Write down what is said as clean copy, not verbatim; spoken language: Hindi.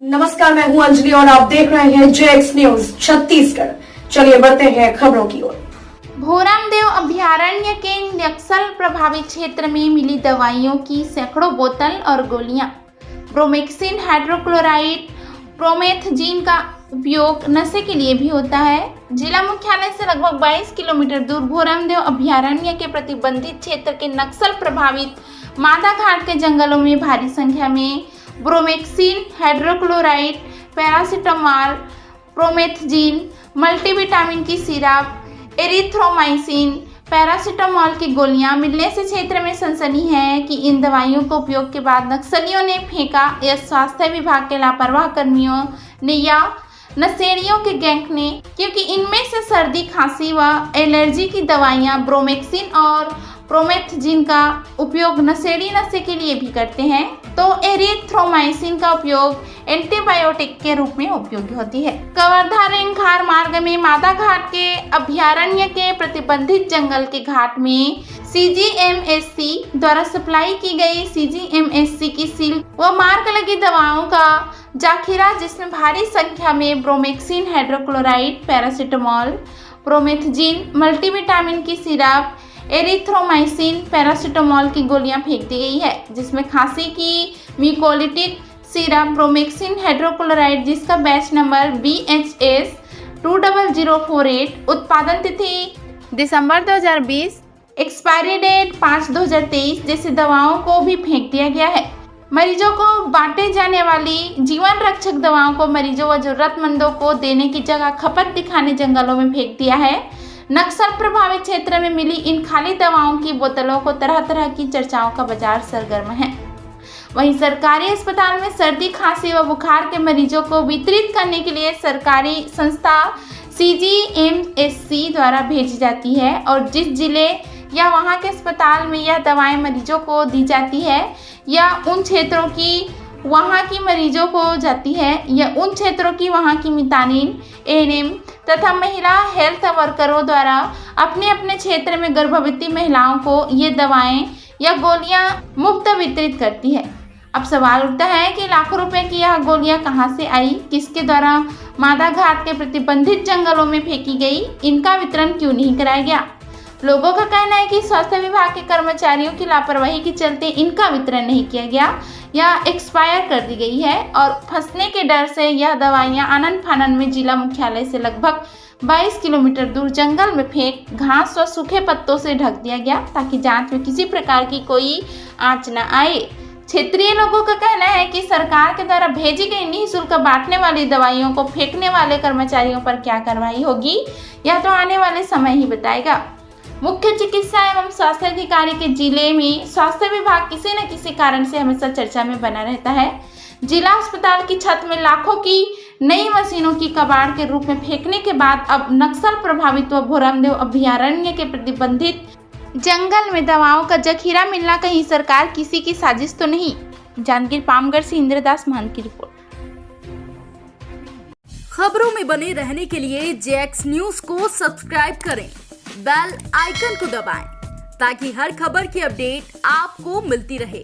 नमस्कार, मैं हूं अंजलि और आप देख रहे हैं जेएक्स न्यूज छत्तीसगढ़। चलिए बढ़ते हैं खबरों की ओर। भोरमदेव अभयारण्य के नक्सल प्रभावित क्षेत्र में मिली दवाइयों की सैकड़ों बोतल और गोलियां। ब्रोमेक्सिन हाइड्रोक्लोराइड प्रोमेथजीन का उपयोग नशे के लिए भी होता है। जिला मुख्यालय से लगभग 22 किलोमीटर दूर भोरमदेव अभयारण्य के प्रतिबंधित क्षेत्र के नक्सल प्रभावित मादा घाट के जंगलों में भारी संख्या में ब्रोमेक्सिन हाइड्रोक्लोराइड, पैरासीटामोल, प्रोमेथजीन, मल्टीविटामिन की सिरप, एरिथ्रोमाइसिन, पैरासीटामोल की गोलियां मिलने से क्षेत्र में सनसनी है कि इन दवाइयों को उपयोग के बाद नक्सलियों ने फेंका या स्वास्थ्य विभाग के लापरवाह कर्मियों ने या नशेड़ियों के गैंग ने, क्योंकि इनमें से सर्दी, खांसी व एलर्जी की दवाइयां ब्रोमेक्सिन और प्रोमेथजीन का उपयोग नशेड़ी नशे के लिए भी करते हैं, तो एरिथ्रोमाइसिन का उपयोग एंटीबायोटिक के रूप में उपयोगी होती है। कवर्धा रेंगखार मार्ग में मादा घाट के अभयारण्य के प्रतिबंधित जंगल के घाट में सीजीएमएससी द्वारा सप्लाई की गई सीजीएमएससी की सील व मार्क लगी दवाओं का जाखिरा, जिसमें भारी संख्या में ब्रोमेक्सिन हाइड्रोक्लोराइड, पैरासीटामोल, प्रोमेथजीन, मल्टीविटामिन की सिरप, एरिथ्रोमाइसिन, पैरासीटामोल की गोलियां फेंक दी गई है, जिसमें खांसी की म्यूकोलिटिक सिरप ब्रोमेक्सिन हाइड्रोक्लोराइड, जिसका बैच नंबर BHS 20048, उत्पादन तिथि दिसंबर 2020, एक्सपायरी डेट 5/2023 जैसी दवाओं को भी फेंक दिया गया है। मरीजों को बांटे जाने वाली जीवन रक्षक दवाओं को मरीजों व जरूरतमंदों को देने की जगह खपत दिखाने जंगलों में फेंक दिया है। नक्सल प्रभावित क्षेत्र में मिली इन खाली दवाओं की बोतलों को तरह तरह की चर्चाओं का बाजार सरगर्म है। वहीं सरकारी अस्पताल में सर्दी, खांसी व बुखार के मरीजों को वितरित करने के लिए सरकारी संस्था CGMSC द्वारा भेजी जाती है और जिस जिले या वहां के अस्पताल में यह दवाएं मरीजों को दी जाती है या उन क्षेत्रों की वहां की मरीजों को जाती है या उन क्षेत्रों की वहां की मितानिन, ANM तथा महिला हेल्थ वर्करों द्वारा अपने अपने क्षेत्र में गर्भवती महिलाओं को ये दवाएं या गोलियां मुफ्त वितरित करती है। अब सवाल उठता है कि लाखों रुपए की यह गोलियां कहां से आई, किसके द्वारा मादा घाट के प्रतिबंधित जंगलों में फेंकी गई, इनका वितरण क्यों नहीं कराया गया। लोगों का कहना है कि स्वास्थ्य विभाग के कर्मचारियों की लापरवाही के चलते इनका वितरण नहीं किया गया या एक्सपायर कर दी गई है और फंसने के डर से यह दवाइयां आनन फानन में जिला मुख्यालय से लगभग 22 किलोमीटर दूर जंगल में फेंक घास व सूखे पत्तों से ढक दिया गया ताकि जांच में किसी प्रकार की कोई आंच न आए। क्षेत्रीय लोगों का कहना है कि सरकार के द्वारा भेजी गई निःशुल्क बांटने वाली दवाइयों को फेंकने वाले कर्मचारियों पर क्या कार्रवाई होगी, यह तो आने वाले समय ही बताएगा। मुख्य चिकित्सा एवं स्वास्थ्य अधिकारी के जिले में स्वास्थ्य विभाग किसी न किसी कारण से हमेशा चर्चा में बना रहता है। जिला अस्पताल की छत में लाखों की नई मशीनों की कबाड़ के रूप में फेंकने के बाद अब नक्सल प्रभावित व भोरमदेव अभयारण्य के प्रतिबंधित जंगल में दवाओं का जखीरा मिलना कहीं सरकार किसी की साजिश तो नहीं। जांजगीर पामगढ़ से इंद्रदास महंत की रिपोर्ट। खबरों में बने रहने के लिए जेएक्स न्यूज को सब्सक्राइब करें, बेल आइकन को दबाएं ताकि हर खबर की अपडेट आपको मिलती रहे।